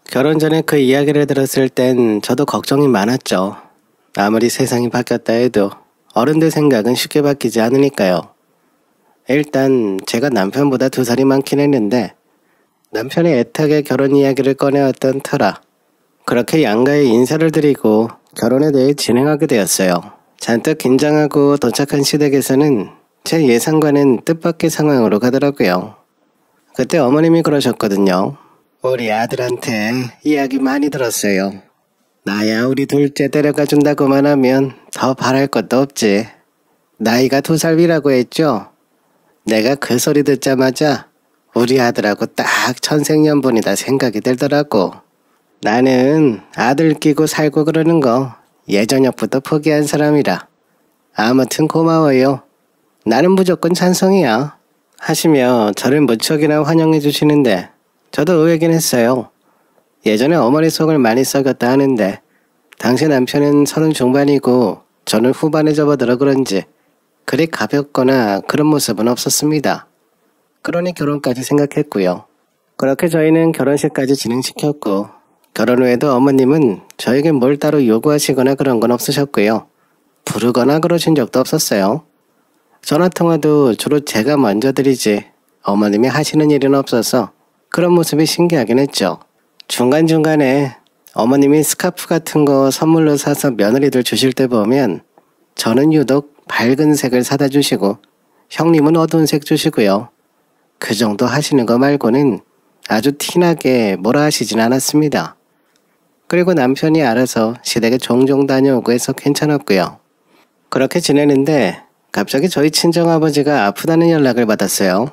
결혼 전에 그 이야기를 들었을 땐 저도 걱정이 많았죠. 아무리 세상이 바뀌었다 해도 어른들 생각은 쉽게 바뀌지 않으니까요. 일단 제가 남편보다 2살이 많긴 했는데 남편이 애타게 결혼 이야기를 꺼내왔던 터라 그렇게 양가에 인사를 드리고 결혼에 대해 진행하게 되었어요. 잔뜩 긴장하고 도착한 시댁에서는 제 예상과는 뜻밖의 상황으로 가더라고요. 그때 어머님이 그러셨거든요. 우리 아들한테 이야기 많이 들었어요. 나야 우리 둘째 데려가 준다고만 하면 더 바랄 것도 없지. 나이가 2살 위라고 했죠? 내가 그 소리 듣자마자 우리 아들하고 딱 천생연분이다 생각이 들더라고. 나는 아들 끼고 살고 그러는 거 예전역부터 포기한 사람이라. 아무튼 고마워요. 나는 무조건 찬성이야. 하시며 저를 무척이나 환영해 주시는데 저도 의외긴 했어요. 예전에 어머니 속을 많이 썩였다 하는데 당시 남편은 30 중반이고 저는 후반에 접어들어 그런지 그리 가볍거나 그런 모습은 없었습니다. 그러니 결혼까지 생각했고요. 그렇게 저희는 결혼식까지 진행시켰고 결혼 후에도 어머님은 저에게 뭘 따로 요구하시거나 그런 건 없으셨고요. 부르거나 그러신 적도 없었어요. 전화통화도 주로 제가 먼저 드리지 어머님이 하시는 일은 없어서 그런 모습이 신기하긴 했죠. 중간중간에 어머님이 스카프 같은 거 선물로 사서 며느리들 주실 때 보면 저는 유독 밝은 색을 사다 주시고 형님은 어두운 색 주시고요. 그 정도 하시는 거 말고는 아주 티나게 뭐라 하시진 않았습니다. 그리고 남편이 알아서 시댁에 종종 다녀오고 해서 괜찮았고요. 그렇게 지내는데 갑자기 저희 친정아버지가 아프다는 연락을 받았어요.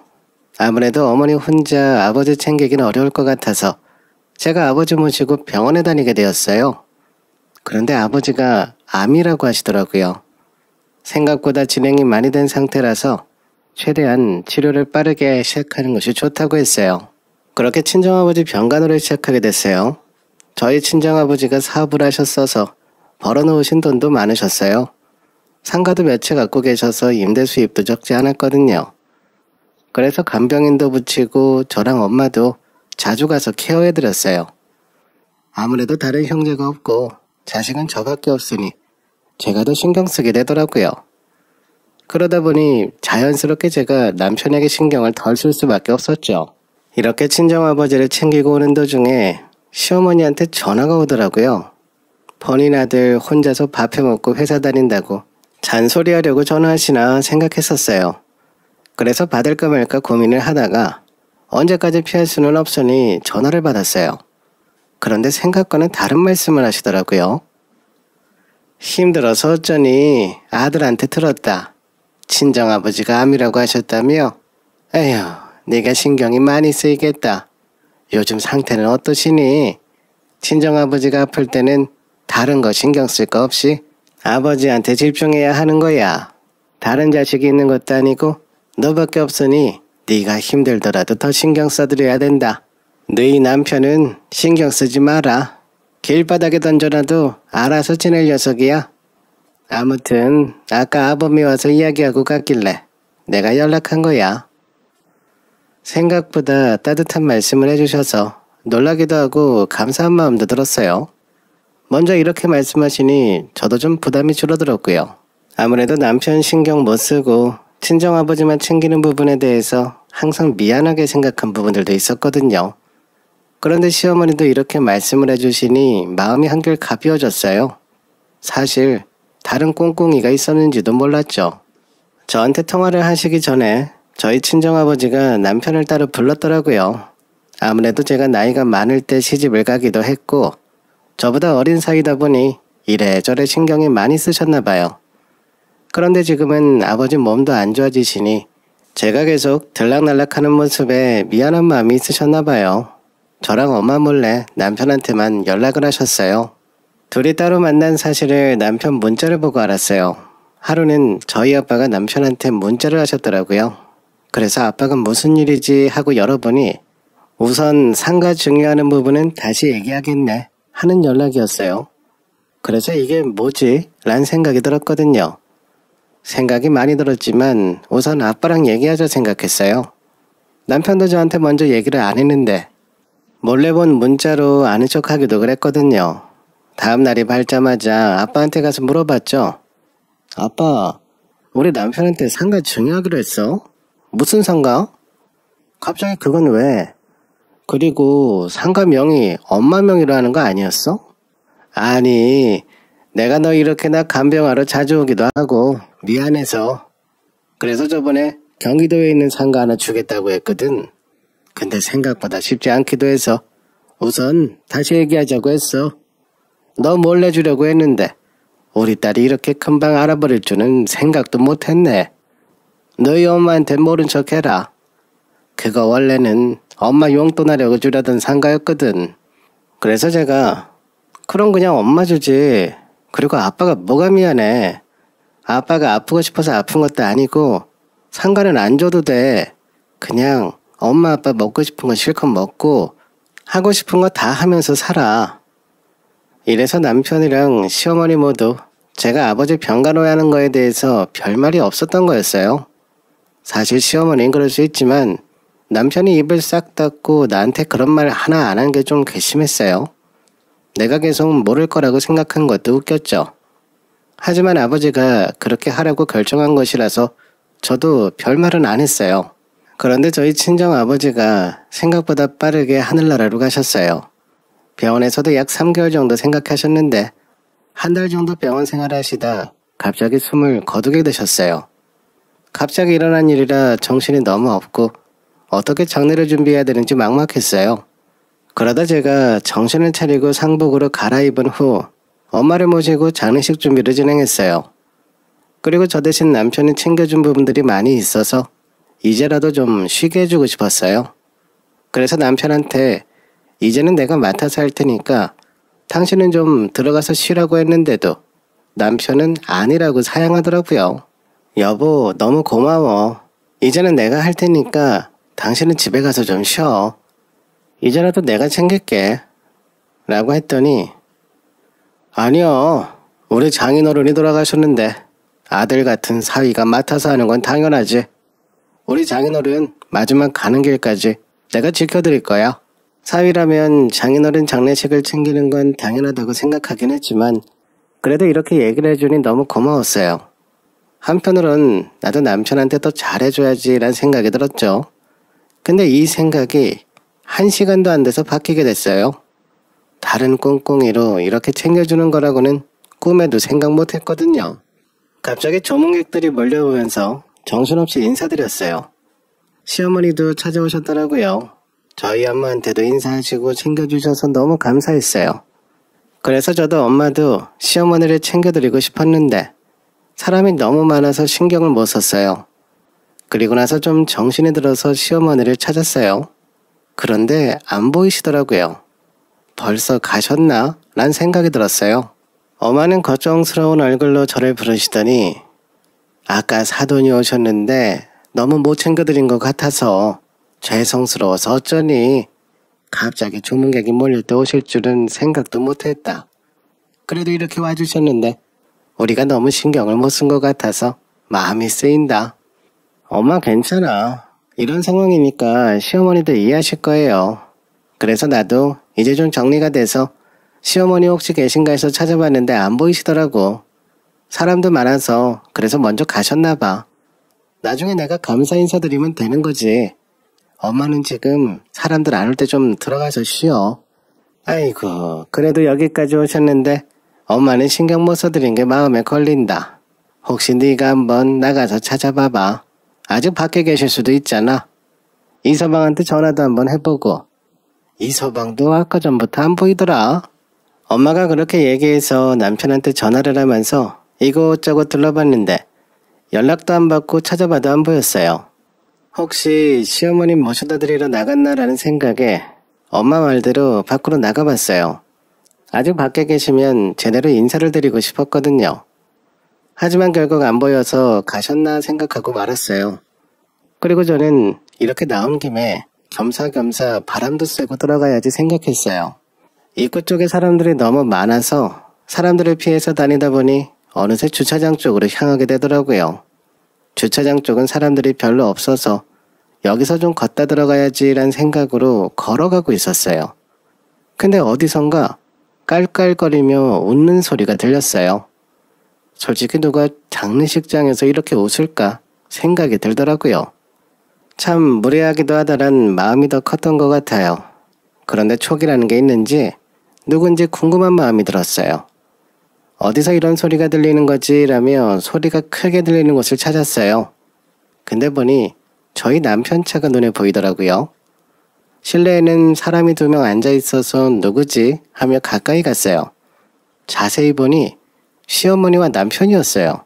아무래도 어머니 혼자 아버지 챙기긴 어려울 것 같아서 제가 아버지 모시고 병원에 다니게 되었어요. 그런데 아버지가 암이라고 하시더라고요. 생각보다 진행이 많이 된 상태라서 최대한 치료를 빠르게 시작하는 것이 좋다고 했어요. 그렇게 친정아버지 병간호를 시작하게 됐어요. 저희 친정아버지가 사업을 하셨어서 벌어놓으신 돈도 많으셨어요. 상가도 몇 채 갖고 계셔서 임대 수입도 적지 않았거든요. 그래서 간병인도 붙이고 저랑 엄마도 자주 가서 케어해드렸어요. 아무래도 다른 형제가 없고 자식은 저밖에 없으니 제가 더 신경 쓰게 되더라고요. 그러다 보니 자연스럽게 제가 남편에게 신경을 덜 쓸 수밖에 없었죠. 이렇게 친정아버지를 챙기고 오는 도중에 시어머니한테 전화가 오더라고요. 본인 아들 혼자서 밥 해먹고 회사 다닌다고 잔소리하려고 전화하시나 생각했었어요. 그래서 받을까 말까 고민을 하다가 언제까지 피할 수는 없으니 전화를 받았어요. 그런데 생각과는 다른 말씀을 하시더라고요. 힘들어서 어쩌니 아들한테 들었다. 친정아버지가 암이라고 하셨다며? 에휴, 네가 신경이 많이 쓰이겠다. 요즘 상태는 어떠시니? 친정아버지가 아플 때는 다른 거 신경 쓸 거 없이 아버지한테 집중해야 하는 거야. 다른 자식이 있는 것도 아니고 너밖에 없으니 네가 힘들더라도 더 신경 써드려야 된다. 너희 남편은 신경 쓰지 마라. 길바닥에 던져놔도 알아서 지낼 녀석이야. 아무튼 아까 아범이 와서 이야기하고 갔길래 내가 연락한 거야. 생각보다 따뜻한 말씀을 해주셔서 놀라기도 하고 감사한 마음도 들었어요. 먼저 이렇게 말씀하시니 저도 좀 부담이 줄어들었고요. 아무래도 남편 신경 못 쓰고 친정아버지만 챙기는 부분에 대해서 항상 미안하게 생각한 부분들도 있었거든요. 그런데 시어머니도 이렇게 말씀을 해주시니 마음이 한결 가벼워졌어요. 사실 다른 꽁꽁이가 있었는지도 몰랐죠. 저한테 통화를 하시기 전에 저희 친정아버지가 남편을 따로 불렀더라고요. 아무래도 제가 나이가 많을 때 시집을 가기도 했고 저보다 어린 사이다 보니 이래저래 신경이 많이 쓰셨나 봐요. 그런데 지금은 아버지 몸도 안 좋아지시니 제가 계속 들락날락하는 모습에 미안한 마음이 있으셨나 봐요. 저랑 엄마 몰래 남편한테만 연락을 하셨어요. 둘이 따로 만난 사실을 남편 문자를 보고 알았어요. 하루는 저희 아빠가 남편한테 문자를 하셨더라고요. 그래서 아빠가 무슨 일이지 하고 열어보니 우선 상가 중요하는 부분은 다시 얘기하겠네 하는 연락이었어요. 그래서 이게 뭐지? 란 생각이 들었거든요. 생각이 많이 들었지만 우선 아빠랑 얘기하자 생각했어요. 남편도 저한테 먼저 얘기를 안 했는데 몰래 본 문자로 아는 척하기도 그랬거든요. 다음 날이 밝자마자 아빠한테 가서 물어봤죠. 아빠, 우리 남편한테 상가 증여하기로 했어? 무슨 상가? 갑자기 그건 왜? 그리고 상가 명의 엄마 명의로 하는 거 아니었어? 아니, 내가 너 이렇게 나 간병하러 자주 오기도 하고 미안해서. 그래서 저번에 경기도에 있는 상가 하나 주겠다고 했거든. 근데 생각보다 쉽지 않기도 해서 우선 다시 얘기하자고 했어. 너 몰래 주려고 했는데 우리 딸이 이렇게 금방 알아버릴 줄은 생각도 못했네. 너희 엄마한테 모른 척 해라. 그거 원래는 엄마 용돈 하려고 주려던 상가였거든. 그래서 제가 그럼 그냥 엄마 주지. 그리고 아빠가 뭐가 미안해. 아빠가 아프고 싶어서 아픈 것도 아니고 상가는 안 줘도 돼. 그냥 엄마 아빠 먹고 싶은 거 실컷 먹고 하고 싶은 거 다 하면서 살아. 이래서 남편이랑 시어머니 모두 제가 아버지 병간호에 하는 거에 대해서 별말이 없었던 거였어요. 사실 시어머니는 그럴 수 있지만 남편이 입을 싹 닫고 나한테 그런 말 하나 안 한 게 좀 괘씸했어요. 내가 계속 모를 거라고 생각한 것도 웃겼죠. 하지만 아버지가 그렇게 하라고 결정한 것이라서 저도 별말은 안 했어요. 그런데 저희 친정 아버지가 생각보다 빠르게 하늘나라로 가셨어요. 병원에서도 약 3개월 정도 생각하셨는데 한 달 정도 병원 생활하시다 갑자기 숨을 거두게 되셨어요. 갑자기 일어난 일이라 정신이 너무 없고 어떻게 장례를 준비해야 되는지 막막했어요. 그러다 제가 정신을 차리고 상복으로 갈아입은 후 엄마를 모시고 장례식 준비를 진행했어요. 그리고 저 대신 남편이 챙겨준 부분들이 많이 있어서 이제라도 좀 쉬게 해주고 싶었어요. 그래서 남편한테 이제는 내가 맡아서 할 테니까 당신은 좀 들어가서 쉬라고 했는데도 남편은 아니라고 사양하더라고요. 여보, 너무 고마워. 이제는 내가 할 테니까 당신은 집에 가서 좀 쉬어. 이제라도 내가 챙길게. 라고 했더니 아니요. 우리 장인어른이 돌아가셨는데 아들 같은 사위가 맡아서 하는 건 당연하지. 우리 장인어른 마지막 가는 길까지 내가 지켜드릴 거야. 사위라면 장인어른 장례식을 챙기는 건 당연하다고 생각하긴 했지만 그래도 이렇게 얘기를 해주니 너무 고마웠어요. 한편으론 나도 남편한테 더 잘해줘야지 란 생각이 들었죠. 근데 이 생각이 1시간도 안 돼서 바뀌게 됐어요. 다른 꿍꿍이로 이렇게 챙겨주는 거라고는 꿈에도 생각 못했거든요. 갑자기 조문객들이 몰려오면서 정신없이 인사드렸어요. 시어머니도 찾아오셨더라고요. 저희 엄마한테도 인사하시고 챙겨주셔서 너무 감사했어요. 그래서 저도 엄마도 시어머니를 챙겨드리고 싶었는데 사람이 너무 많아서 신경을 못 썼어요. 그리고 나서 좀 정신이 들어서 시어머니를 찾았어요. 그런데 안 보이시더라고요. 벌써 가셨나? 란 생각이 들었어요. 엄마는 걱정스러운 얼굴로 저를 부르시더니 아까 사돈이 오셨는데 너무 못 챙겨드린 것 같아서 죄송스러워서 어쩌니. 갑자기 조문객이 몰릴 때 오실 줄은 생각도 못했다. 그래도 이렇게 와주셨는데 우리가 너무 신경을 못 쓴 것 같아서 마음이 쓰인다. 엄마 괜찮아. 이런 상황이니까 시어머니도 이해하실 거예요. 그래서 나도 이제 좀 정리가 돼서 시어머니 혹시 계신가 해서 찾아봤는데 안 보이시더라고. 사람도 많아서 그래서 먼저 가셨나 봐. 나중에 내가 감사 인사드리면 되는 거지. 엄마는 지금 사람들 안 올 때 좀 들어가서 쉬어. 아이고, 그래도 여기까지 오셨는데 엄마는 신경 못 써드린 게 마음에 걸린다. 혹시 네가 한번 나가서 찾아봐봐. 아직 밖에 계실 수도 있잖아. 이서방한테 전화도 한번 해보고. 이서방도 아까 전부터 안 보이더라. 엄마가 그렇게 얘기해서 남편한테 전화를 하면서 이곳저곳 둘러봤는데 연락도 안 받고 찾아봐도 안 보였어요. 혹시 시어머니 모셔다 드리러 나갔나라는 생각에 엄마 말대로 밖으로 나가봤어요. 아직 밖에 계시면 제대로 인사를 드리고 싶었거든요. 하지만 결국 안 보여서 가셨나 생각하고 말았어요. 그리고 저는 이렇게 나온 김에 겸사겸사 바람도 쐬고 들어가야지 생각했어요. 입구 쪽에 사람들이 너무 많아서 사람들을 피해서 다니다 보니 어느새 주차장 쪽으로 향하게 되더라고요. 주차장 쪽은 사람들이 별로 없어서 여기서 좀 걷다 들어가야지란 생각으로 걸어가고 있었어요. 근데 어디선가 깔깔거리며 웃는 소리가 들렸어요. 솔직히 누가 장례식장에서 이렇게 웃을까 생각이 들더라고요. 참 무례하기도 하다란 마음이 더 컸던 것 같아요. 그런데 촉이라는 게 있는지 누군지 궁금한 마음이 들었어요. 어디서 이런 소리가 들리는 거지 라며 소리가 크게 들리는 곳을 찾았어요. 근데 보니 저희 남편 차가 눈에 보이더라고요. 실내에는 사람이 2명 앉아 있어서 누구지 하며 가까이 갔어요. 자세히 보니 시어머니와 남편이었어요.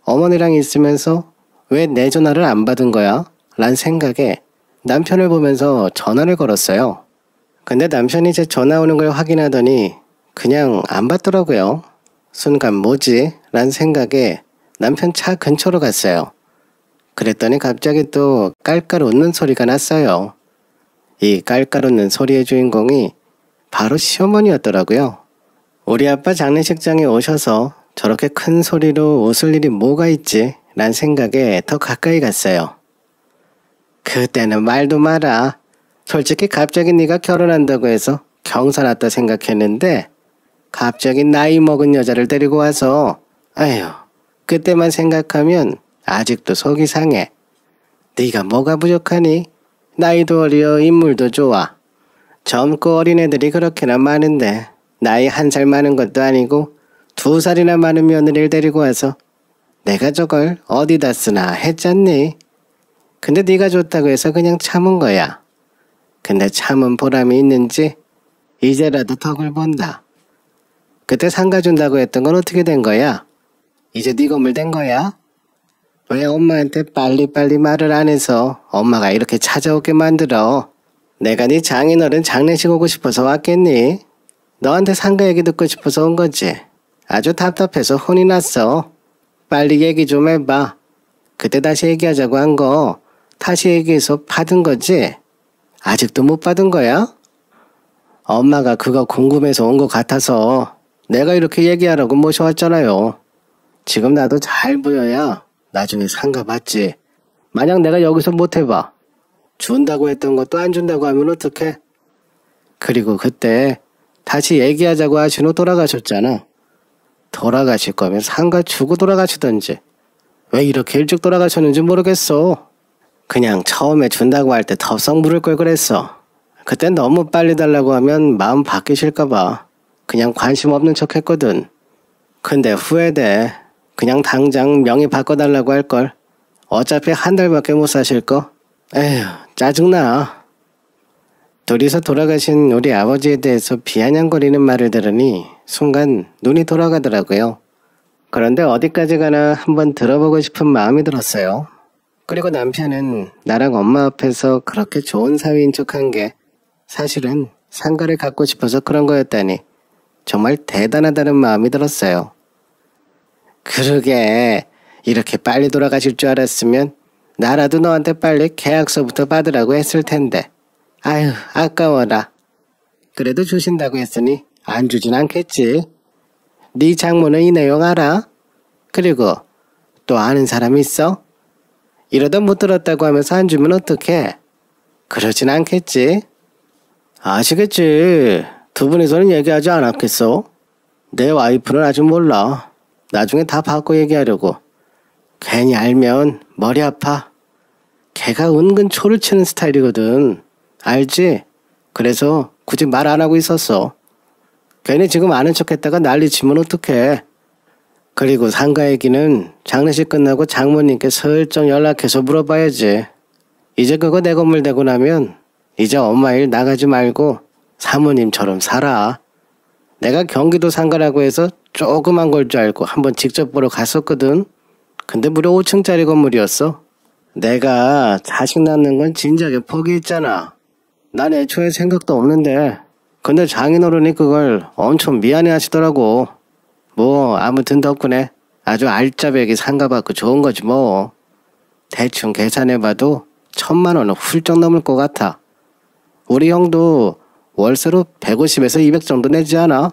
어머니랑 있으면서 왜 내 전화를 안 받은 거야? 란 생각에 남편을 보면서 전화를 걸었어요. 근데 남편이 제 전화 오는 걸 확인하더니 그냥 안 받더라고요. 순간 뭐지? 란 생각에 남편 차 근처로 갔어요. 그랬더니 갑자기 또 깔깔 웃는 소리가 났어요. 이 깔깔 웃는 소리의 주인공이 바로 시어머니였더라고요. 우리 아빠 장례식장에 오셔서 저렇게 큰 소리로 웃을 일이 뭐가 있지? 란 생각에 더 가까이 갔어요. 그때는 말도 마라. 솔직히 갑자기 네가 결혼한다고 해서 경사났다 생각했는데 갑자기 나이 먹은 여자를 데리고 와서 아휴, 그때만 생각하면 아직도 속이 상해. 네가 뭐가 부족하니? 나이도 어려 인물도 좋아. 젊고 어린 애들이 그렇게나 많은데 나이 1살 많은 것도 아니고 2살이나 많은 며느리를 데리고 와서 내가 저걸 어디다 쓰나 했잖니. 근데 네가 좋다고 해서 그냥 참은 거야. 근데 참은 보람이 있는지 이제라도 덕을 본다. 그때 상가 준다고 했던 건 어떻게 된 거야? 이제 네 건물 된 거야? 왜 엄마한테 빨리빨리 말을 안 해서 엄마가 이렇게 찾아오게 만들어? 내가 네 장인어른 장례식 오고 싶어서 왔겠니? 너한테 상가 얘기 듣고 싶어서 온 거지. 아주 답답해서 혼이 났어. 빨리 얘기 좀 해봐. 그때 다시 얘기하자고 한 거 다시 얘기해서 받은 거지? 아직도 못 받은 거야? 엄마가 그거 궁금해서 온 것 같아서 내가 이렇게 얘기하라고 모셔왔잖아요. 지금 나도 잘 보여야 나중에 상가 받지. 만약 내가 여기서 못 해봐. 준다고 했던 것도 안 준다고 하면 어떡해? 그리고 그때 다시 얘기하자고 하신 후 돌아가셨잖아. 돌아가실 거면 상가 주고 돌아가시던지. 왜 이렇게 일찍 돌아가셨는지 모르겠어. 그냥 처음에 준다고 할 때 덥석 물을 걸 그랬어. 그땐 너무 빨리 달라고 하면 마음 바뀌실까봐 그냥 관심 없는 척 했거든. 근데 후회돼. 그냥 당장 명의 바꿔달라고 할걸. 어차피 1달밖에 못 사실 거. 에휴, 짜증나. 둘이서 돌아가신 우리 아버지에 대해서 비아냥거리는 말을 들으니 순간 눈이 돌아가더라고요. 그런데 어디까지 가나 한번 들어보고 싶은 마음이 들었어요. 그리고 남편은 나랑 엄마 앞에서 그렇게 좋은 사위인 척한 게 사실은 상가를 갖고 싶어서 그런 거였다니 정말 대단하다는 마음이 들었어요. 그러게 이렇게 빨리 돌아가실 줄 알았으면 나라도 너한테 빨리 계약서부터 받으라고 했을 텐데. 아휴, 아까워라. 그래도 주신다고 했으니 안 주진 않겠지. 네 장모는 이 내용 알아? 그리고 또 아는 사람 있어? 이러다 못 들었다고 하면서 안 주면 어떡해? 그러진 않겠지. 아시겠지. 두 분이서는 얘기하지 않았겠어? 내 와이프는 아직 몰라. 나중에 다 받고 얘기하려고. 괜히 알면 머리 아파. 걔가 은근 초를 치는 스타일이거든. 알지? 그래서 굳이 말 안 하고 있었어. 괜히 지금 아는 척 했다가 난리 치면 어떡해. 그리고 상가 얘기는 장례식 끝나고 장모님께 슬쩍 연락해서 물어봐야지. 이제 그거 내 건물 되고 나면 이제 엄마 일 나가지 말고 사모님처럼 살아. 내가 경기도 상가라고 해서 조그만 걸 줄 알고 한번 직접 보러 갔었거든. 근데 무려 5층짜리 건물이었어. 내가 자식 낳는 건 진작에 포기했잖아. 난 애초에 생각도 없는데 근데 장인어른이 그걸 엄청 미안해 하시더라고. 뭐 아무튼 덕분에 아주 알짜배기 상가받고 좋은 거지 뭐. 대충 계산해봐도 1,000만 원은 훌쩍 넘을 것 같아. 우리 형도 월세로 150에서 200 정도 내지 않아?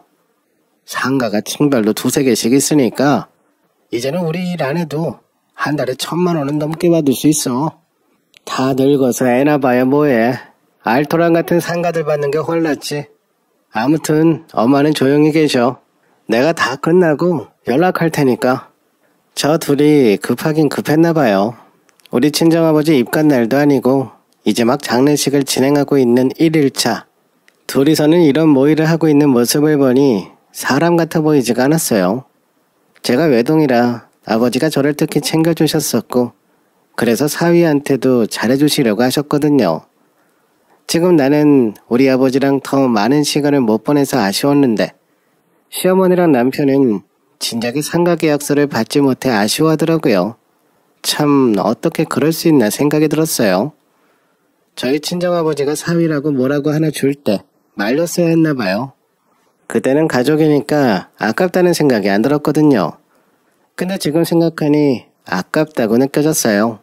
상가가 층별로 2-3개씩 있으니까 이제는 우리 일 안 해도 한 달에 1,000만 원은 넘게 받을 수 있어. 다 늙어서 애나 봐야 뭐해. 알토란 같은 상가들 받는 게 홀랐지. 아무튼 엄마는 조용히 계셔. 내가 다 끝나고 연락할 테니까. 저 둘이 급하긴 급했나 봐요. 우리 친정아버지 입간 날도 아니고 이제 막 장례식을 진행하고 있는 1일차. 둘이서는 이런 모의를 하고 있는 모습을 보니 사람 같아 보이지가 않았어요. 제가 외동이라 아버지가 저를 특히 챙겨주셨었고 그래서 사위한테도 잘해주시려고 하셨거든요. 지금 나는 우리 아버지랑 더 많은 시간을 못 보내서 아쉬웠는데 시어머니랑 남편은 진작에 상가계약서를 받지 못해 아쉬워하더라고요. 참 어떻게 그럴 수 있나 생각이 들었어요. 저희 친정아버지가 사위라고 뭐라고 하나 줄 때 말렸어야 했나 봐요. 그때는 가족이니까 아깝다는 생각이 안 들었거든요. 근데 지금 생각하니 아깝다고 느껴졌어요.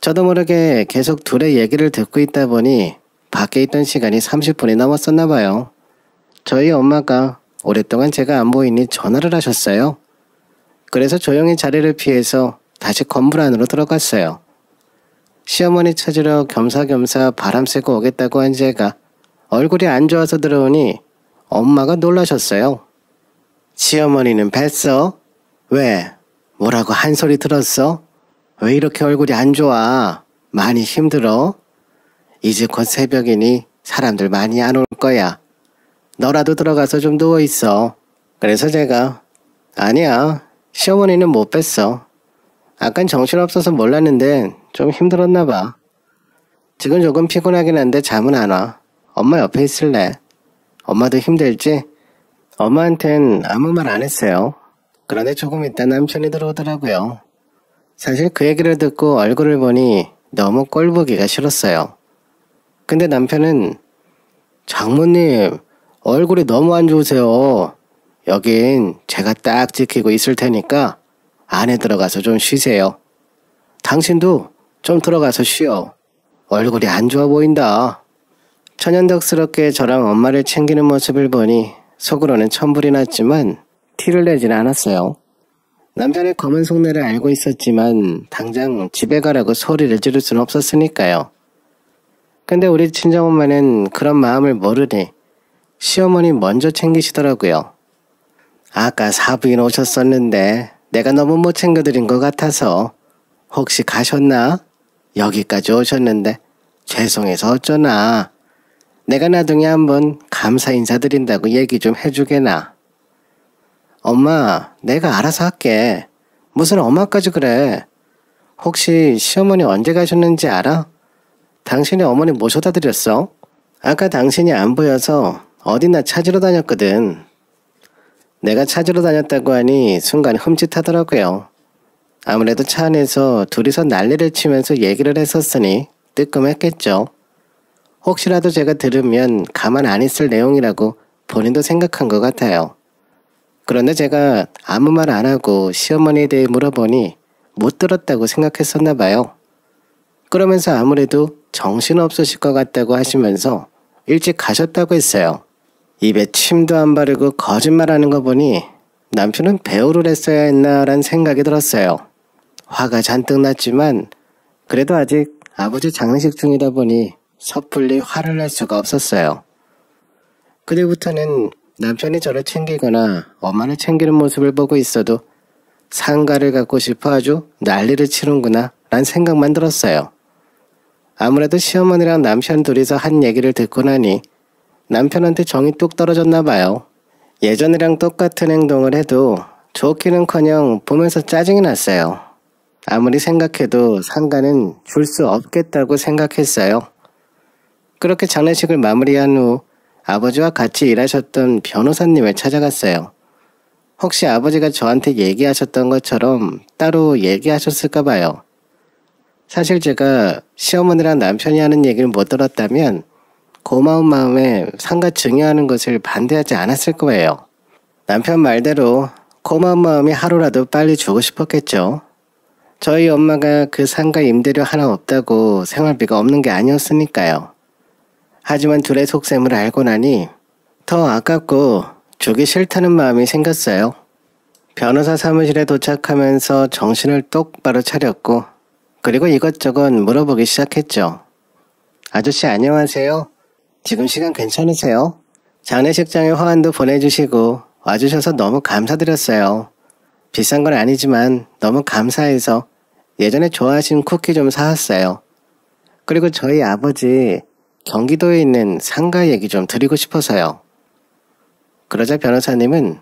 저도 모르게 계속 둘의 얘기를 듣고 있다 보니 밖에 있던 시간이 30분이 넘었었나 봐요. 저희 엄마가 오랫동안 제가 안 보이니 전화를 하셨어요. 그래서 조용히 자리를 피해서 다시 건물 안으로 들어갔어요. 시어머니 찾으러 겸사겸사 바람 쐬고 오겠다고 한 제가 얼굴이 안 좋아서 들어오니 엄마가 놀라셨어요. 시어머니는 뵀어? 왜? 뭐라고 한 소리 들었어? 왜 이렇게 얼굴이 안 좋아? 많이 힘들어? 이제 곧 새벽이니 사람들 많이 안 올 거야. 너라도 들어가서 좀 누워있어. 그래서 제가 아니야, 시어머니는 못 뵀어. 아깐 정신없어서 몰랐는데 좀 힘들었나 봐. 지금 조금 피곤하긴 한데 잠은 안 와. 엄마 옆에 있을래? 엄마도 힘들지? 엄마한텐 아무 말 안 했어요. 그런데 조금 있다 남편이 들어오더라고요. 사실 그 얘기를 듣고 얼굴을 보니 너무 꼴보기가 싫었어요. 근데 남편은 장모님 얼굴이 너무 안 좋으세요. 여긴 제가 딱 지키고 있을 테니까 안에 들어가서 좀 쉬세요. 당신도 좀 들어가서 쉬어. 얼굴이 안 좋아 보인다. 천연덕스럽게 저랑 엄마를 챙기는 모습을 보니 속으로는 천불이 났지만 티를 내진 않았어요. 남편의 검은 속내를 알고 있었지만 당장 집에 가라고 소리를 지를 수는 없었으니까요. 근데 우리 친정엄마는 그런 마음을 모르니 시어머니 먼저 챙기시더라고요. 아까 사부인 오셨었는데 내가 너무 못 챙겨드린 것 같아서 혹시 가셨나? 여기까지 오셨는데 죄송해서 어쩌나. 내가 나중에 한번 감사 인사드린다고 얘기 좀 해주게나. 엄마, 내가 알아서 할게. 무슨 엄마까지 그래. 혹시 시어머니 언제 가셨는지 알아? 당신이 어머니 모셔다 드렸어? 아까 당신이 안 보여서 어디나 찾으러 다녔거든. 내가 찾으러 다녔다고 하니 순간 흠칫하더라고요. 아무래도 차 안에서 둘이서 난리를 치면서 얘기를 했었으니 뜨끔했겠죠. 혹시라도 제가 들으면 가만 안 있을 내용이라고 본인도 생각한 것 같아요. 그런데 제가 아무 말 안 하고 시어머니에 대해 물어보니 못 들었다고 생각했었나 봐요. 그러면서 아무래도 정신없으실 것 같다고 하시면서 일찍 가셨다고 했어요. 입에 침도 안 바르고 거짓말하는 거 보니 남편은 배우를 했어야 했나라는 생각이 들었어요. 화가 잔뜩 났지만 그래도 아직 아버지 장례식 중이다 보니 섣불리 화를 낼 수가 없었어요. 그때부터는 남편이 저를 챙기거나 엄마를 챙기는 모습을 보고 있어도 상가를 갖고 싶어 아주 난리를 치는구나 라는 생각만 들었어요. 아무래도 시어머니랑 남편 둘이서 한 얘기를 듣고 나니 남편한테 정이 뚝 떨어졌나 봐요. 예전이랑 똑같은 행동을 해도 좋기는커녕 보면서 짜증이 났어요. 아무리 생각해도 상가는 줄 수 없겠다고 생각했어요. 그렇게 장례식을 마무리한 후 아버지와 같이 일하셨던 변호사님을 찾아갔어요. 혹시 아버지가 저한테 얘기하셨던 것처럼 따로 얘기하셨을까 봐요. 사실 제가 시어머니랑 남편이 하는 얘기를 못 들었다면 고마운 마음에 상가 증여하는 것을 반대하지 않았을 거예요. 남편 말대로 고마운 마음이 하루라도 빨리 주고 싶었겠죠. 저희 엄마가 그 상가 임대료 하나 없다고 생활비가 없는 게 아니었으니까요. 하지만 둘의 속셈을 알고 나니 더 아깝고 주기 싫다는 마음이 생겼어요. 변호사 사무실에 도착하면서 정신을 똑바로 차렸고 그리고 이것저것 물어보기 시작했죠. 아저씨 안녕하세요. 지금 시간 괜찮으세요? 장례식장에 화환도 보내주시고 와주셔서 너무 감사드렸어요. 비싼 건 아니지만 너무 감사해서 예전에 좋아하신 쿠키 좀 사왔어요. 그리고 저희 아버지 경기도에 있는 상가 얘기 좀 드리고 싶어서요. 그러자 변호사님은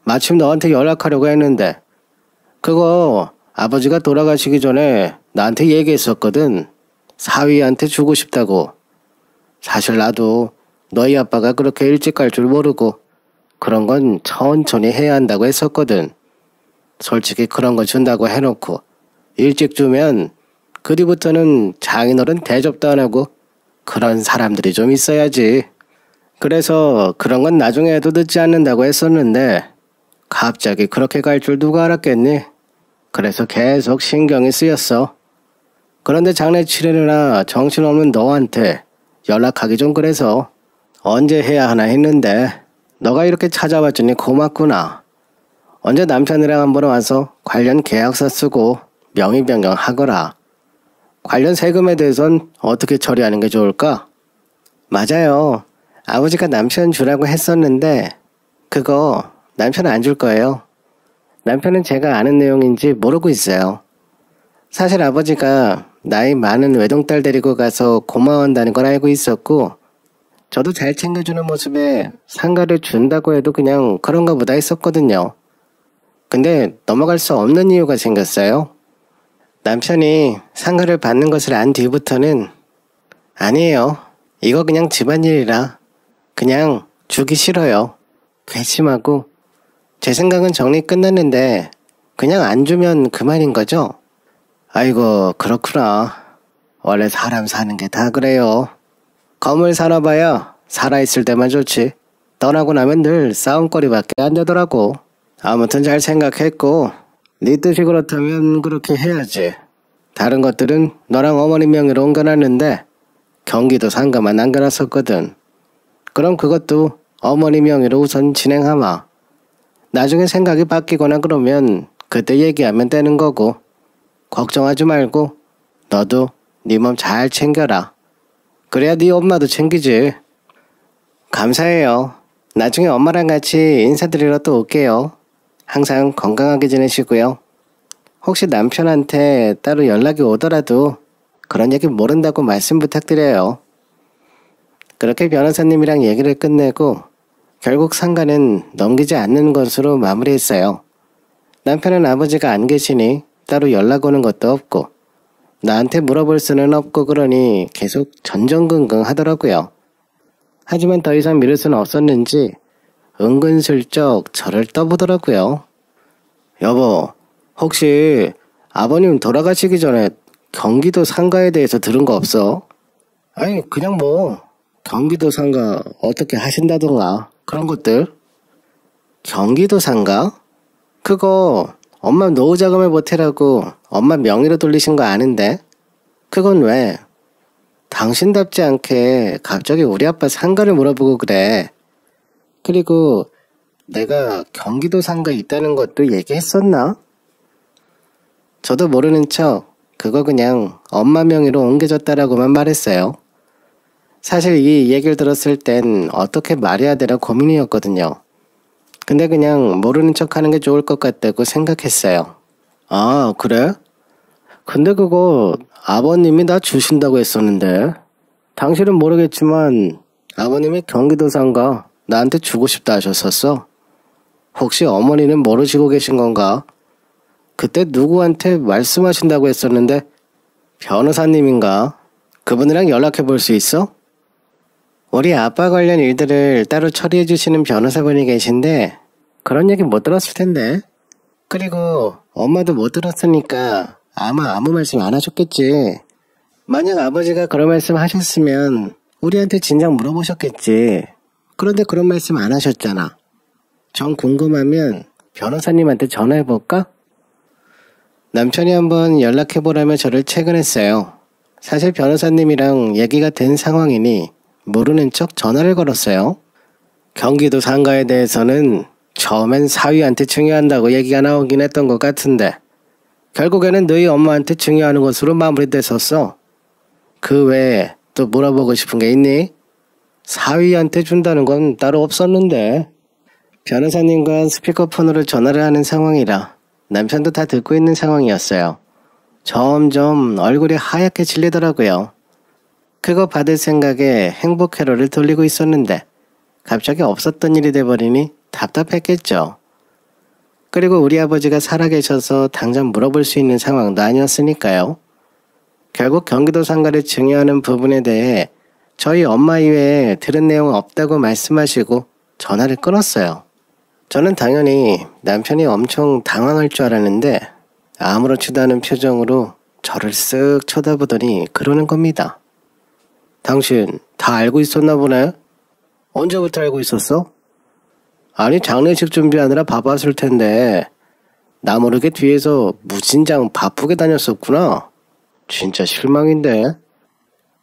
마침 너한테 연락하려고 했는데 그거 아버지가 돌아가시기 전에 나한테 얘기했었거든. 사위한테 주고 싶다고. 사실 나도 너희 아빠가 그렇게 일찍 갈 줄 모르고 그런 건 천천히 해야 한다고 했었거든. 솔직히 그런 거 준다고 해놓고 일찍 주면 그 뒤부터는 장인어른 대접도 안 하고 그런 사람들이 좀 있어야지. 그래서 그런 건 나중에 해도 늦지 않는다고 했었는데 갑자기 그렇게 갈 줄 누가 알았겠니? 그래서 계속 신경이 쓰였어. 그런데 장례 치르느라 정신없는 너한테 연락하기 좀 그래서 언제 해야 하나 했는데 너가 이렇게 찾아왔더니 고맙구나. 언제 남편이랑 한번 와서 관련 계약서 쓰고 명의 변경하거라. 관련 세금에 대해선 어떻게 처리하는 게 좋을까? 맞아요. 아버지가 남편 주라고 했었는데 그거 남편 안 줄 거예요. 남편은 제가 아는 내용인지 모르고 있어요. 사실 아버지가 나이 많은 외동딸 데리고 가서 고마워한다는 걸 알고 있었고 저도 잘 챙겨주는 모습에 상가를 준다고 해도 그냥 그런가 보다 했었거든요. 근데 넘어갈 수 없는 이유가 생겼어요. 남편이 상가를 받는 것을 안 뒤부터는 아니에요. 이거 그냥 집안일이라 그냥 주기 싫어요. 괘씸하고 제 생각은 정리 끝났는데 그냥 안 주면 그만인 거죠? 아이고 그렇구나. 원래 사람 사는 게 다 그래요. 건물 사놔봐야 살아있을 때만 좋지. 떠나고 나면 늘 싸움거리밖에 안 되더라고. 아무튼 잘 생각했고 네 뜻이 그렇다면 그렇게 해야지. 다른 것들은 너랑 어머니 명의로 옮겨놨는데 경기도 상가만 남겨놨었거든. 그럼 그것도 어머니 명의로 우선 진행하마. 나중에 생각이 바뀌거나 그러면 그때 얘기하면 되는 거고 걱정하지 말고 너도 네 몸 잘 챙겨라. 그래야 네 엄마도 챙기지. 감사해요. 나중에 엄마랑 같이 인사드리러 또 올게요. 항상 건강하게 지내시고요. 혹시 남편한테 따로 연락이 오더라도 그런 얘기 모른다고 말씀 부탁드려요. 그렇게 변호사님이랑 얘기를 끝내고 결국 상가는 넘기지 않는 것으로 마무리했어요. 남편은 아버지가 안 계시니 따로 연락 오는 것도 없고 나한테 물어볼 수는 없고 그러니 계속 전전긍긍 하더라고요. 하지만 더 이상 미룰 수는 없었는지 은근슬쩍 저를 떠보더라고요. 여보, 혹시 아버님 돌아가시기 전에 경기도 상가에 대해서 들은 거 없어? 아니 그냥 뭐 경기도 상가 어떻게 하신다던가 그런 것들. 경기도 상가? 그거 엄마 노후 자금을 보태라고 엄마 명의로 돌리신 거 아는데 그건 왜? 당신답지 않게 갑자기 우리 아빠 상가를 물어보고 그래. 그리고 내가 경기도 상가에 있다는 것도 얘기했었나? 저도 모르는 척 그거 그냥 엄마 명의로 옮겨졌다라고만 말했어요. 사실 이 얘기를 들었을 땐 어떻게 말해야 되나 고민이었거든요. 근데 그냥 모르는 척 하는 게 좋을 것 같다고 생각했어요. 아, 그래? 근데 그거 아버님이 나 주신다고 했었는데 당신은 모르겠지만 아버님이 경기도 상가 나한테 주고 싶다 하셨었어. 혹시 어머니는 모르시고 계신 건가? 그때 누구한테 말씀하신다고 했었는데 변호사님인가? 그분이랑 연락해 볼 수 있어? 우리 아빠 관련 일들을 따로 처리해 주시는 변호사분이 계신데 그런 얘기 못 들었을 텐데. 그리고 엄마도 못 들었으니까 아마 아무 말씀 안 하셨겠지. 만약 아버지가 그런 말씀 하셨으면 우리한테 진작 물어보셨겠지. 그런데 그런 말씀 안 하셨잖아. 정 궁금하면 변호사님한테 전화해볼까? 남편이 한번 연락해보라며 저를 채근했어요. 사실 변호사님이랑 얘기가 된 상황이니 모르는 척 전화를 걸었어요. 경기도 상가에 대해서는 처음엔 사위한테 증여한다고 얘기가 나오긴 했던 것 같은데 결국에는 너희 엄마한테 증여하는 것으로 마무리됐었어. 그 외에 또 물어보고 싶은 게 있니? 사위한테 준다는 건 따로 없었는데. 변호사님과 스피커폰으로 전화를 하는 상황이라 남편도 다 듣고 있는 상황이었어요. 점점 얼굴이 하얗게 질리더라고요. 그거 받을 생각에 행복 회로를 돌리고 있었는데 갑자기 없었던 일이 돼버리니 답답했겠죠. 그리고 우리 아버지가 살아계셔서 당장 물어볼 수 있는 상황도 아니었으니까요. 결국 경기도 상가를 증여하는 부분에 대해 저희 엄마 이외에 들은 내용은 없다고 말씀하시고 전화를 끊었어요. 저는 당연히 남편이 엄청 당황할 줄 알았는데 아무렇지도 않은 표정으로 저를 쓱 쳐다보더니 그러는 겁니다. 당신 다 알고 있었나 보네? 언제부터 알고 있었어? 아니 장례식 준비하느라 바빴을 텐데 나 모르게 뒤에서 무진장 바쁘게 다녔었구나. 진짜 실망인데.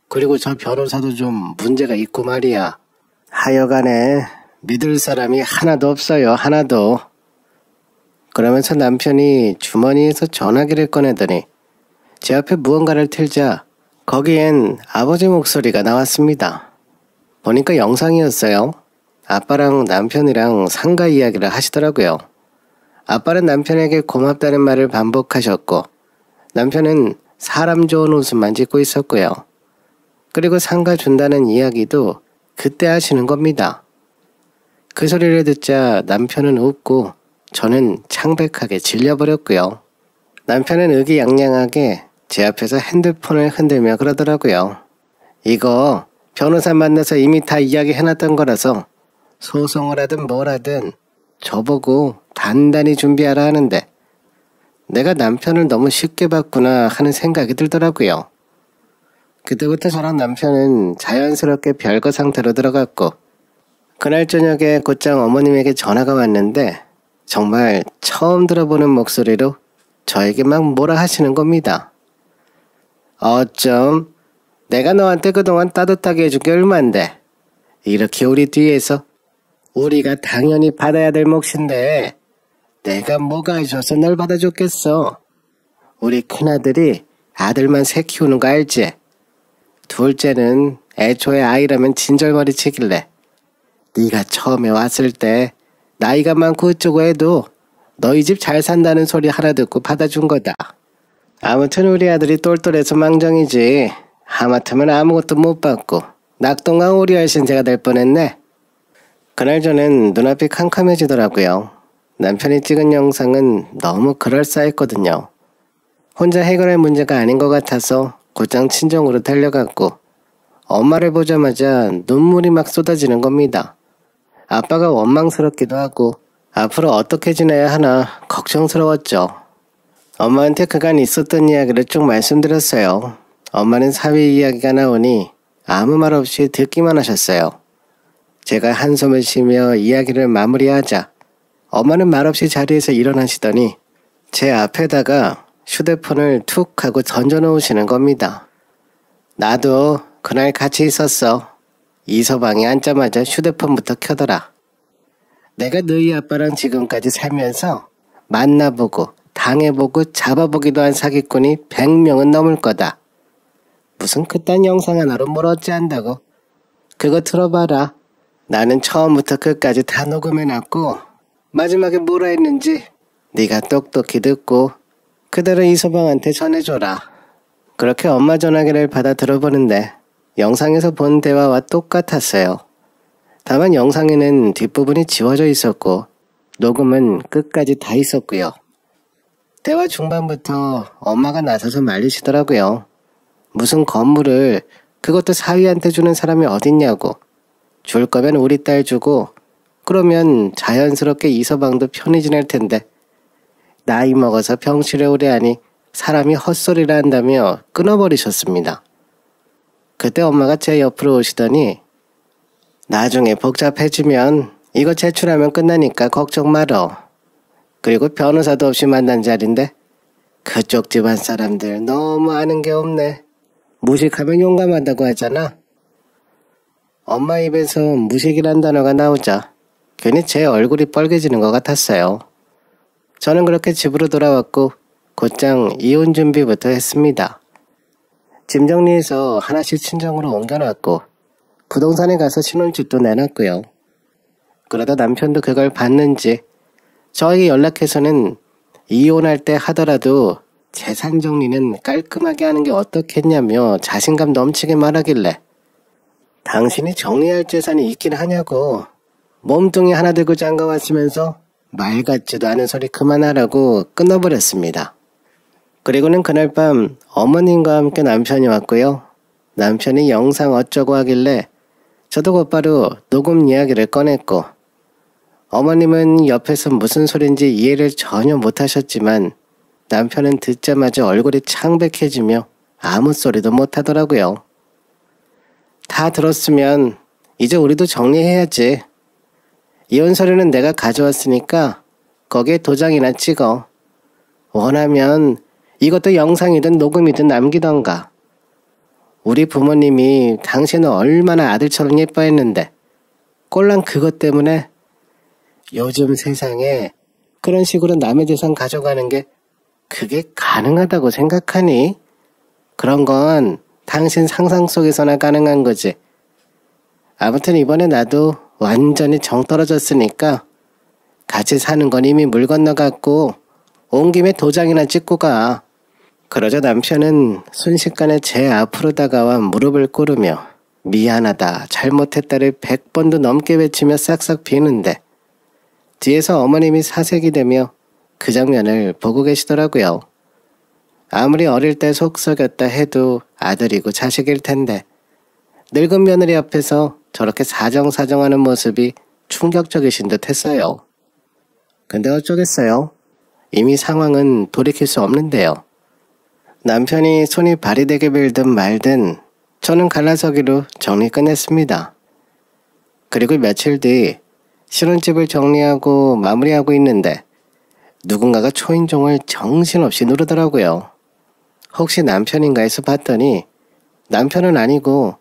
그리고 저 변호사도 좀 문제가 있고 말이야. 하여간에 믿을 사람이 하나도 없어요. 하나도. 그러면서 남편이 주머니에서 전화기를 꺼내더니 제 앞에 무언가를 틀자 거기엔 아버지 목소리가 나왔습니다. 보니까 영상이었어요. 아빠랑 남편이랑 상가 이야기를 하시더라고요. 아빠는 남편에게 고맙다는 말을 반복하셨고 남편은 사람 좋은 웃음만 짓고 있었고요. 그리고 상가 준다는 이야기도 그때 하시는 겁니다. 그 소리를 듣자 남편은 웃고 저는 창백하게 질려버렸고요. 남편은 의기양양하게 제 앞에서 핸드폰을 흔들며 그러더라고요. 이거 변호사 만나서 이미 다 이야기해놨던 거라서 소송을 하든 뭘 하든 저보고 단단히 준비하라 하는데 내가 남편을 너무 쉽게 봤구나 하는 생각이 들더라고요. 그때부터 저랑 남편은 자연스럽게 별거 상태로 들어갔고 그날 저녁에 곧장 어머님에게 전화가 왔는데 정말 처음 들어보는 목소리로 저에게 막 뭐라 하시는 겁니다. 어쩜 내가 너한테 그동안 따뜻하게 해준 게 얼만데 이렇게 우리 뒤에서 우리가 당연히 받아야 될 몫인데 내가 뭐가 해줘서 널 받아줬겠어. 우리 큰아들이 아들만 새 키우는 거 알지? 둘째는 애초에 아이라면 진절머리 치길래 네가 처음에 왔을 때 나이가 많고 어쩌고 해도 너희 집 잘 산다는 소리 하나 듣고 받아준 거다. 아무튼 우리 아들이 똘똘해서 망정이지 하마터면 아무것도 못 받고 낙동강 오리알 신세가 될 뻔했네. 그날 저는 눈앞이 캄캄해지더라고요. 남편이 찍은 영상은 너무 그럴싸했거든요. 혼자 해결할 문제가 아닌 것 같아서 곧장 친정으로 달려갔고 엄마를 보자마자 눈물이 막 쏟아지는 겁니다. 아빠가 원망스럽기도 하고 앞으로 어떻게 지내야 하나 걱정스러웠죠. 엄마한테 그간 있었던 이야기를 쭉 말씀드렸어요. 엄마는 사위 이야기가 나오니 아무 말 없이 듣기만 하셨어요. 제가 한숨을 쉬며 이야기를 마무리하자 엄마는 말없이 자리에서 일어나시더니 제 앞에다가 휴대폰을 툭 하고 던져놓으시는 겁니다. 나도 그날 같이 있었어. 이서방이 앉자마자 휴대폰부터 켜더라. 내가 너희 아빠랑 지금까지 살면서 만나보고 당해보고 잡아보기도 한 사기꾼이 100명은 넘을 거다. 무슨 그딴 영상 하나로 뭘 어찌한다고. 그거 틀어봐라. 나는 처음부터 끝까지 다 녹음해놨고 마지막에 뭐라 했는지 네가 똑똑히 듣고 그대로 이서방한테 전해줘라. 그렇게 엄마 전화기를 받아 들어보는데 영상에서 본 대화와 똑같았어요. 다만 영상에는 뒷부분이 지워져 있었고 녹음은 끝까지 다 있었고요. 대화 중반부터 엄마가 나서서 말리시더라고요. 무슨 건물을 그것도 사위한테 주는 사람이 어딨냐고. 줄 거면 우리 딸 주고 그러면 자연스럽게 이서방도 편히 지낼 텐데 나이 먹어서 병실에 오래 하니 사람이 헛소리를 한다며 끊어버리셨습니다. 그때 엄마가 제 옆으로 오시더니 나중에 복잡해지면 이거 제출하면 끝나니까 걱정 말어. 그리고 변호사도 없이 만난 자리인데 그쪽 집안 사람들 너무 아는 게 없네. 무식하면 용감하다고 하잖아. 엄마 입에서 무식이란 단어가 나오자 괜히 제 얼굴이 빨개지는 것 같았어요. 저는 그렇게 집으로 돌아왔고 곧장 이혼 준비부터 했습니다. 짐 정리해서 하나씩 친정으로 옮겨놨고 부동산에 가서 신혼집도 내놨고요. 그러다 남편도 그걸 봤는지 저에게 연락해서는 이혼할 때 하더라도 재산 정리는 깔끔하게 하는 게 어떻겠냐며 자신감 넘치게 말하길래 당신이 정리할 재산이 있긴 하냐고 몸뚱이 하나 들고 장가왔으면서 말 같지도 않은 소리 그만하라고 끊어버렸습니다. 그리고는 그날 밤 어머님과 함께 남편이 왔고요. 남편이 영상 어쩌고 하길래 저도 곧바로 녹음 이야기를 꺼냈고 어머님은 옆에서 무슨 소린지 이해를 전혀 못하셨지만 남편은 듣자마자 얼굴이 창백해지며 아무 소리도 못하더라고요. 다 들었으면 이제 우리도 정리해야지. 이혼 서류는 내가 가져왔으니까 거기에 도장이나 찍어. 원하면 이것도 영상이든 녹음이든 남기던가. 우리 부모님이 당신을 얼마나 아들처럼 예뻐했는데 꼴랑 그것 때문에 요즘 세상에 그런 식으로 남의 재산 가져가는 게 그게 가능하다고 생각하니? 그런 건 당신 상상 속에서나 가능한 거지. 아무튼 이번에 나도 완전히 정 떨어졌으니까 같이 사는 건 이미 물 건너갔고 온 김에 도장이나 찍고 가. 그러자 남편은 순식간에 제 앞으로 다가와 무릎을 꿇으며 미안하다, 잘못했다를 100번도 넘게 외치며 싹싹 비는데 뒤에서 어머님이 사색이 되며 그 장면을 보고 계시더라고요. 아무리 어릴 때 속 썩였다 해도 아들이고 자식일 텐데 늙은 며느리 앞에서 저렇게 사정사정하는 모습이 충격적이신 듯 했어요. 근데 어쩌겠어요. 이미 상황은 돌이킬 수 없는데요. 남편이 손이 발이 되게 빌든 말든 저는 갈라서기로 정리 끝냈습니다. 그리고 며칠 뒤 신혼집을 정리하고 마무리하고 있는데 누군가가 초인종을 정신없이 누르더라고요. 혹시 남편인가 해서 봤더니 남편은 아니고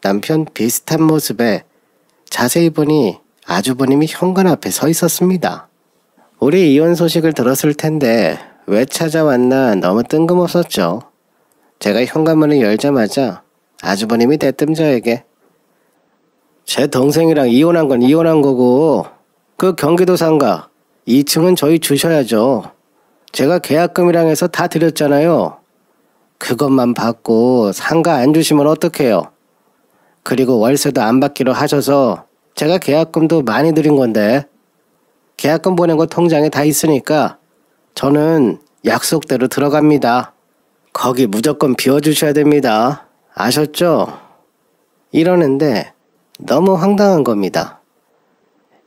남편 비슷한 모습에 자세히 보니 아주버님이 현관 앞에 서 있었습니다. 우리 이혼 소식을 들었을 텐데 왜 찾아왔나 너무 뜬금없었죠. 제가 현관문을 열자마자 아주버님이 대뜸 저에게 제 동생이랑 이혼한 건 이혼한 거고 그 경기도 상가 2층은 저희 주셔야죠. 제가 계약금이랑 해서 다 드렸잖아요. 그것만 받고 상가 안 주시면 어떡해요. 그리고 월세도 안 받기로 하셔서 제가 계약금도 많이 드린 건데 계약금 보낸 거 통장에 다 있으니까 저는 약속대로 들어갑니다. 거기 무조건 비워주셔야 됩니다. 아셨죠? 이러는데 너무 황당한 겁니다.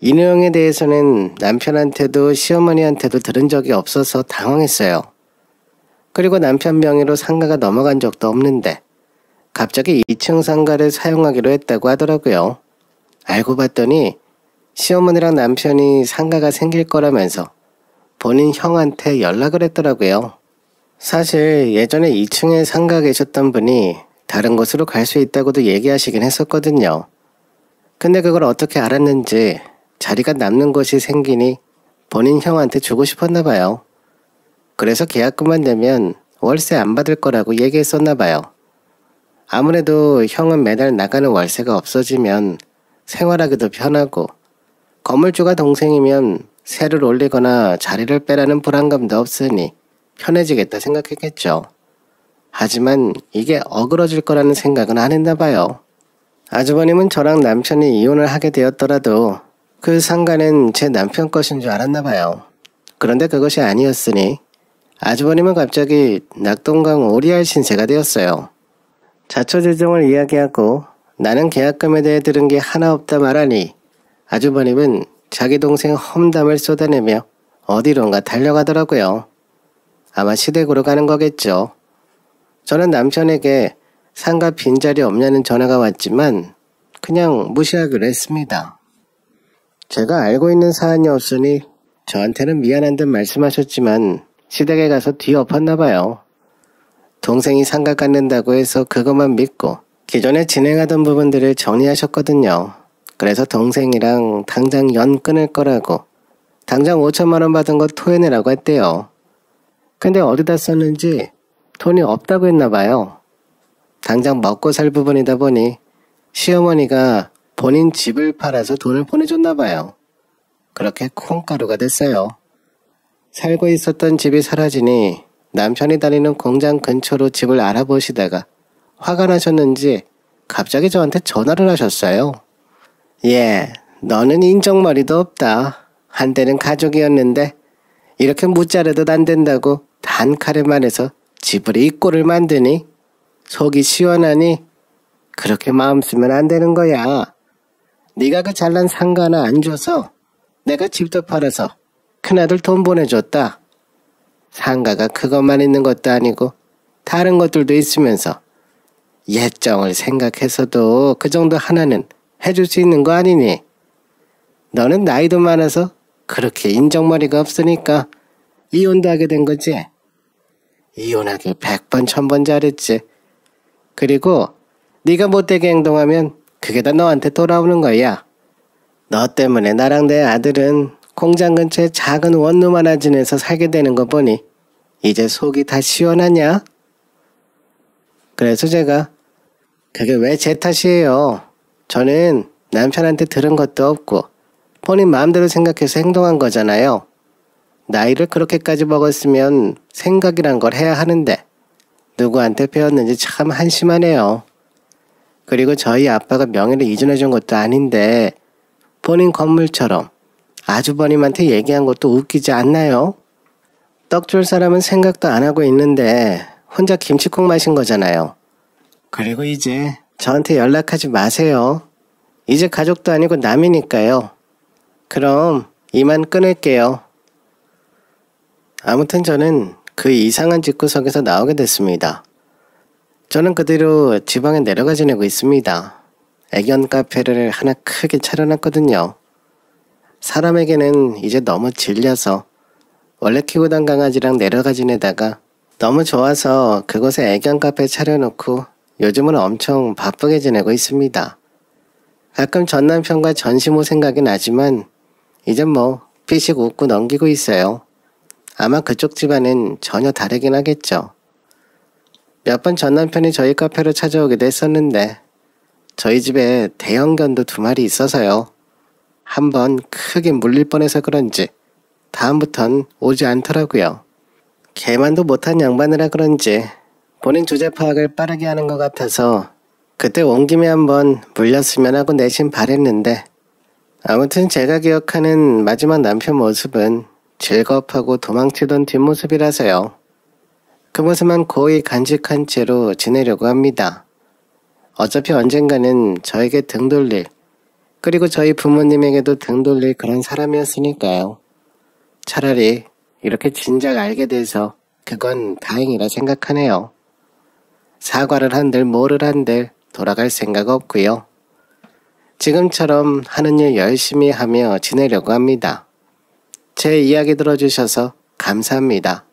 이 내용에 대해서는 남편한테도 시어머니한테도 들은 적이 없어서 당황했어요. 그리고 남편 명의로 상가가 넘어간 적도 없는데 갑자기 2층 상가를 사용하기로 했다고 하더라고요. 알고 봤더니 시어머니랑 남편이 상가가 생길 거라면서 본인 형한테 연락을 했더라고요. 사실 예전에 2층에 상가 계셨던 분이 다른 곳으로 갈 수 있다고도 얘기하시긴 했었거든요. 근데 그걸 어떻게 알았는지 자리가 남는 곳이 생기니 본인 형한테 주고 싶었나 봐요. 그래서 계약금만 내면 월세 안 받을 거라고 얘기했었나 봐요. 아무래도 형은 매달 나가는 월세가 없어지면 생활하기도 편하고 건물주가 동생이면 세를 올리거나 자리를 빼라는 불안감도 없으니 편해지겠다 생각했겠죠. 하지만 이게 어그러질 거라는 생각은 안 했나 봐요. 아주버님은 저랑 남편이 이혼을 하게 되었더라도 그 상가는 제 남편 것인 줄 알았나 봐요. 그런데 그것이 아니었으니 아주버님은 갑자기 낙동강 오리알 신세가 되었어요. 자초지종을 이야기하고 나는 계약금에 대해 들은 게 하나 없다 말하니 아주버님은 자기 동생 험담을 쏟아내며 어디론가 달려가더라고요. 아마 시댁으로 가는 거겠죠. 저는 남편에게 상가 빈자리 없냐는 전화가 왔지만 그냥 무시하기로 했습니다. 제가 알고 있는 사안이 없으니 저한테는 미안한 듯 말씀하셨지만 시댁에 가서 뒤엎었나 봐요. 동생이 상가 갖는다고 해서 그것만 믿고 기존에 진행하던 부분들을 정리하셨거든요. 그래서 동생이랑 당장 연 끊을 거라고 당장 5천만 원 받은 거 토해내라고 했대요. 근데 어디다 썼는지 돈이 없다고 했나 봐요. 당장 먹고 살 부분이다 보니 시어머니가 본인 집을 팔아서 돈을 보내줬나 봐요. 그렇게 콩가루가 됐어요. 살고 있었던 집이 사라지니 남편이 다니는 공장 근처로 집을 알아보시다가 화가 나셨는지 갑자기 저한테 전화를 하셨어요. 예, 너는 인정머리도 없다. 한때는 가족이었는데 이렇게 무자르듯 안 된다고 단칼에 말해서 집을 이 꼴을 만드니? 속이 시원하니? 그렇게 마음 쓰면 안 되는 거야. 네가 그 잘난 상가 하나 안 줘서 내가 집도 팔아서 큰아들 돈 보내줬다. 상가가 그것만 있는 것도 아니고 다른 것들도 있으면서 예정을 생각해서도 그 정도 하나는 해줄 수 있는 거 아니니? 너는 나이도 많아서 그렇게 인정머리가 없으니까 이혼도 하게 된 거지. 이혼하길 100번 1000번 잘했지. 그리고 네가 못되게 행동하면 그게 다 너한테 돌아오는 거야. 너 때문에 나랑 내 아들은 공장 근처에 작은 원룸 하나 지내서 살게 되는 거 보니 이제 속이 다 시원하냐? 그래서 제가 그게 왜 제 탓이에요. 저는 남편한테 들은 것도 없고 본인 마음대로 생각해서 행동한 거잖아요. 나이를 그렇게까지 먹었으면 생각이란 걸 해야 하는데 누구한테 배웠는지 참 한심하네요. 그리고 저희 아빠가 명의를 이전해준 것도 아닌데 본인 건물처럼 아주버님한테 얘기한 것도 웃기지 않나요? 떡 줄 사람은 생각도 안 하고 있는데 혼자 김치국 마신 거잖아요. 그리고 이제 저한테 연락하지 마세요. 이제 가족도 아니고 남이니까요. 그럼 이만 끊을게요. 아무튼 저는 그 이상한 집구석에서 나오게 됐습니다. 저는 그대로 지방에 내려가 지내고 있습니다. 애견 카페를 하나 크게 차려놨거든요. 사람에게는 이제 너무 질려서 원래 키우던 강아지랑 내려가 지내다가 너무 좋아서 그곳에 애견 카페 차려놓고 요즘은 엄청 바쁘게 지내고 있습니다. 가끔 전 남편과 전시모 생각이 나지만 이젠 뭐 피식 웃고 넘기고 있어요. 아마 그쪽 집안은 전혀 다르긴 하겠죠. 몇 번 전 남편이 저희 카페로 찾아오기도 했었는데 저희 집에 대형견도 2마리 있어서요. 한번 크게 물릴 뻔해서 그런지 다음부턴 오지 않더라고요. 개만도 못한 양반이라 그런지 본인 주제 파악을 빠르게 하는 것 같아서 그때 온 김에 한번 물렸으면 하고 내심 바랬는데 아무튼 제가 기억하는 마지막 남편 모습은 즐겁하고 도망치던 뒷모습이라서요. 그 모습만 고이 간직한 채로 지내려고 합니다. 어차피 언젠가는 저에게 등 돌릴, 그리고 저희 부모님에게도 등 돌릴 그런 사람이었으니까요. 차라리 이렇게 진작 알게 돼서 그건 다행이라 생각하네요. 사과를 한들 뭐를 한들 돌아갈 생각 없고요. 지금처럼 하는 일 열심히 하며 지내려고 합니다. 제 이야기 들어주셔서 감사합니다.